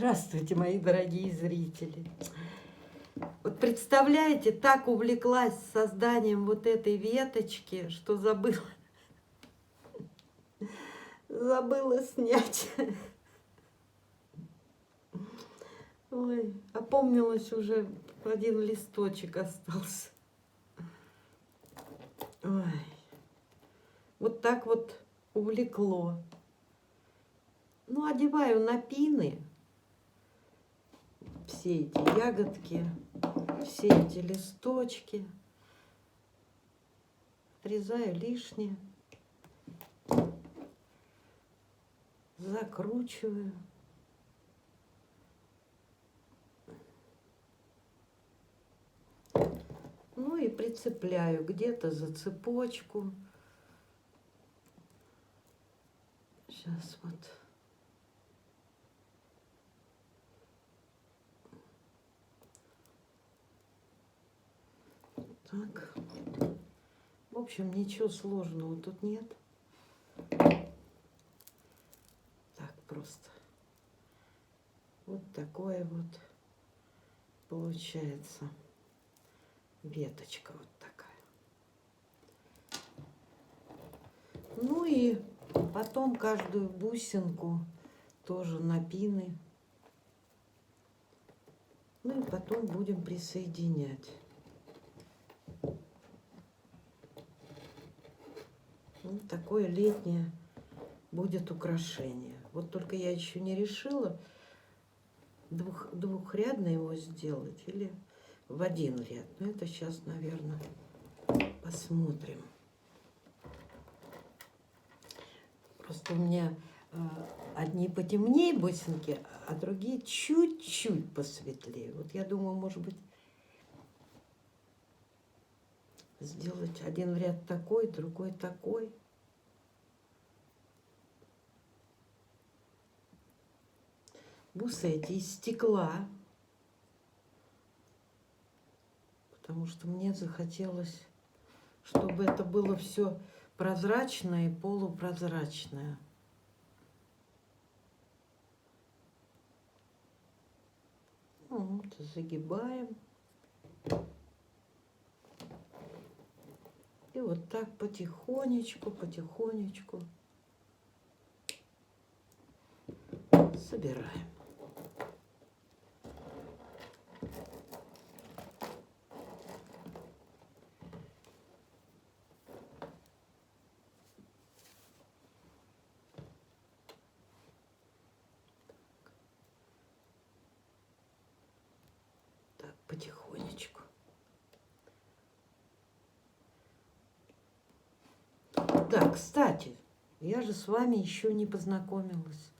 Здравствуйте, мои дорогие зрители. Вот представляете, так увлеклась созданием вот этой веточки, что забыла снять. Ой, опомнилась уже, один листочек остался. Ой, вот так вот увлекло. Ну, одеваю на пины все эти ягодки, все эти листочки. Отрезаю лишнее. Закручиваю. Ну и прицепляю где-то за цепочку. Сейчас вот. Так. В общем, ничего сложного тут нет. Так просто. Вот такое вот получается веточка вот такая. Ну и потом каждую бусинку тоже на пины. Ну и потом будем присоединять. Вот такое летнее будет украшение. Вот только я еще не решила, двухрядно его сделать или в один ряд. Но это сейчас, наверное, посмотрим. Просто у меня одни потемнее бусинки, а другие чуть-чуть посветлее. Вот я думаю, может быть, сделать один в ряд такой, другой такой. Бусы эти из стекла, потому что мне захотелось, чтобы это было все прозрачное и полупрозрачное. Вот, загибаем. И вот так потихонечку, потихонечку собираем. Так, потихонечку. Да, кстати, я же с вами еще не познакомилась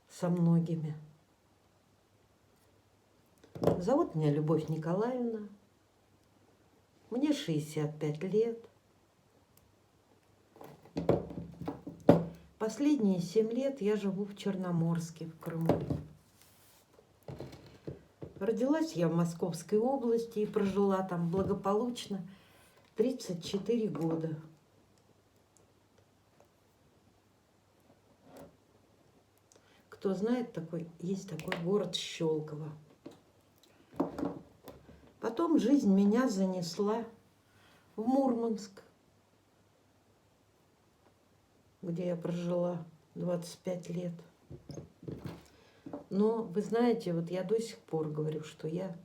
со многими. Зовут меня Любовь Николаевна. Мне 65 лет. Последние 7 лет я живу в Черноморске, в Крыму. Родилась я в Московской области и прожила там благополучно 34 года. Кто знает, есть такой город Щелково. Потом жизнь меня занесла в Мурманск, где я прожила 25 лет. Но вы знаете, вот я до сих пор говорю, что я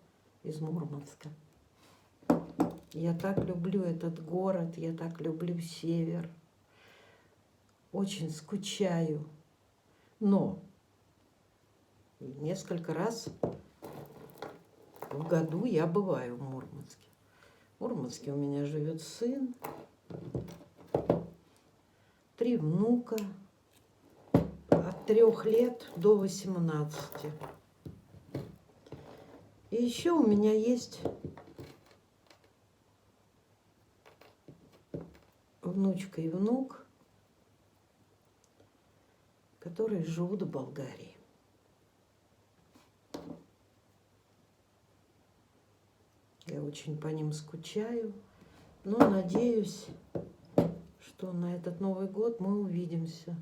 из Мурманска. Я так люблю этот город, я так люблю север. Очень скучаю. Но несколько раз в году я бываю в Мурманске. В Мурманске у меня живет сын, 3 внука, от 3 лет до 18. И еще у меня есть внучка и внук, которые живут в Болгарии. Я очень по ним скучаю, но надеюсь, что на этот Новый год мы увидимся.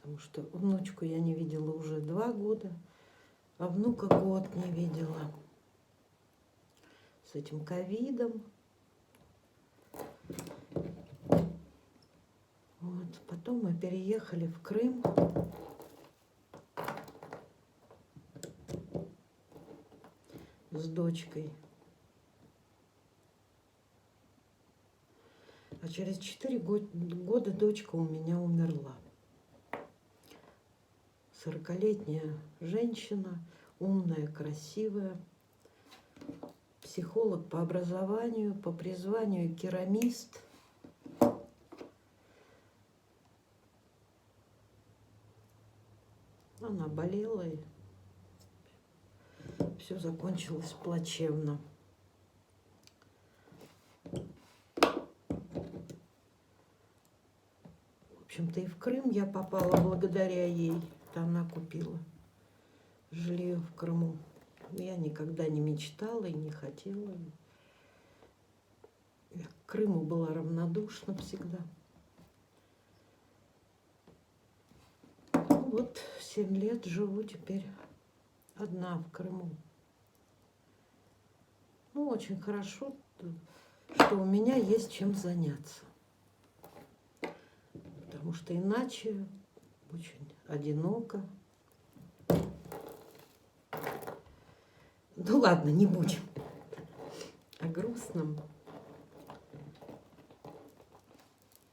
Потому что внучку я не видела уже 2 года, а внука год не видела. С этим ковидом. Вот. Потом мы переехали в Крым. С дочкой. А через 4 года дочка у меня умерла. 40-летняя женщина, умная, красивая, психолог по образованию, по призванию керамист. Она болела, и все закончилось плачевно. В общем-то, и в Крым я попала благодаря ей. Это она купила жилье в Крыму. Я никогда не мечтала и не хотела. Я к Крыму была равнодушна всегда. Ну вот 7 лет живу теперь одна в Крыму. Ну, очень хорошо, что у меня есть чем заняться. Потому что иначе очень одиноко. Ну ладно, не будем о грустном.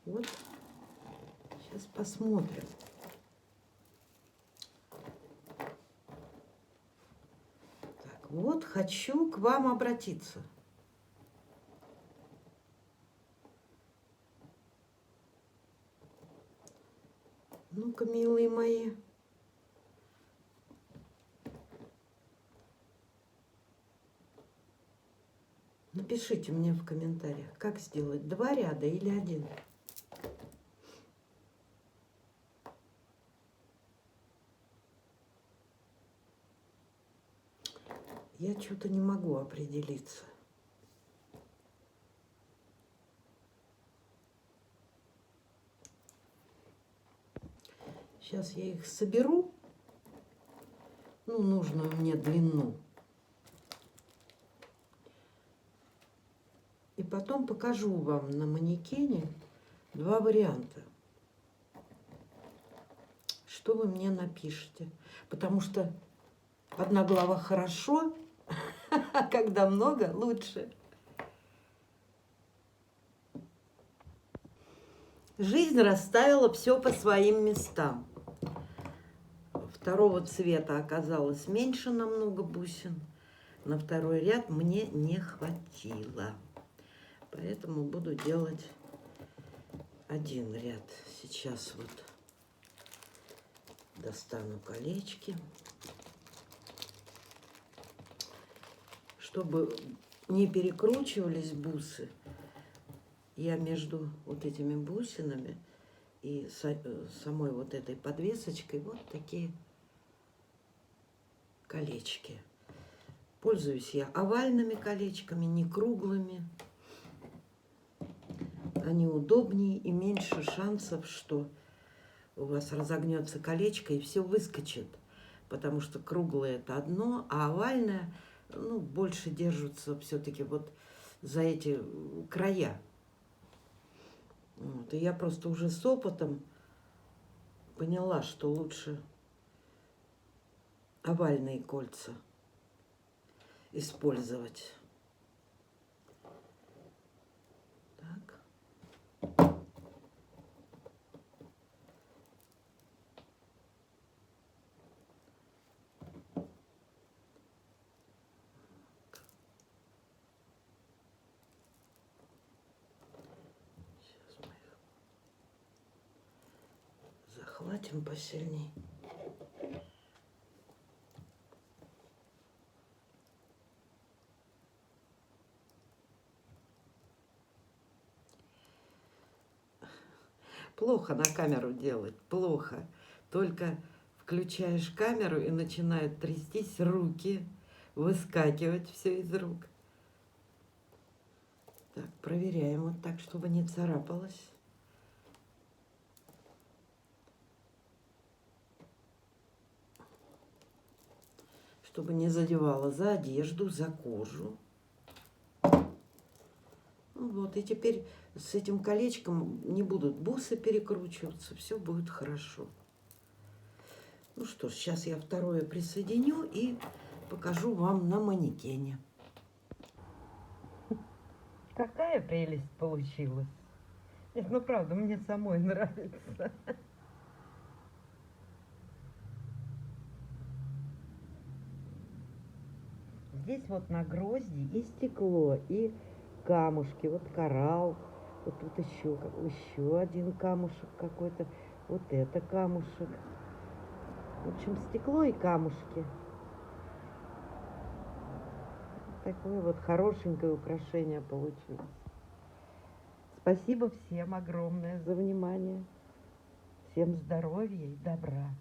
Вот, сейчас посмотрим. Так, вот хочу к вам обратиться. Ну-ка, милые мои. Напишите мне в комментариях, как сделать 2 ряда или 1. Я что-то не могу определиться. Сейчас я их соберу. Ну, нужную мне длину. И потом покажу вам на манекене 2 варианта. Что вы мне напишите? Потому что одна глава хорошо, а когда много, лучше. Жизнь расставила все по своим местам. Второго цвета оказалось меньше намного бусин. На второй ряд мне не хватило. Поэтому буду делать 1 ряд. Сейчас вот достану колечки. Чтобы не перекручивались бусы, я между вот этими бусинами и самой вот этой подвесочкой вот такие колечки. Пользуюсь я овальными колечками, не круглыми. Они удобнее и меньше шансов, что у вас разогнется колечко и все выскочит. Потому что круглое это одно, а овальное, ну, больше держатся все-таки вот за эти края. Вот. И я просто уже с опытом поняла, что лучше овальные кольца использовать. Так. Сейчас мы их захватим посильней. Плохо на камеру делать, плохо. Только включаешь камеру и начинают трястись руки, выскакивать все из рук. Так, проверяем вот так, чтобы не царапалось. чтобы не задевало за одежду, за кожу. Ну вот, и теперь с этим колечком не будут бусы перекручиваться, все будет хорошо. Ну что ж, сейчас я второе присоединю и покажу вам на манекене. Какая прелесть получилась. Нет, ну правда, мне самой нравится. Здесь вот на грозди и стекло, и камушки. Вот коралл. Вот тут еще один камушек какой-то. Вот это камушек. В общем, стекло и камушки. Такое вот хорошенькое украшение получилось. Спасибо всем огромное за внимание. Всем здоровья и добра.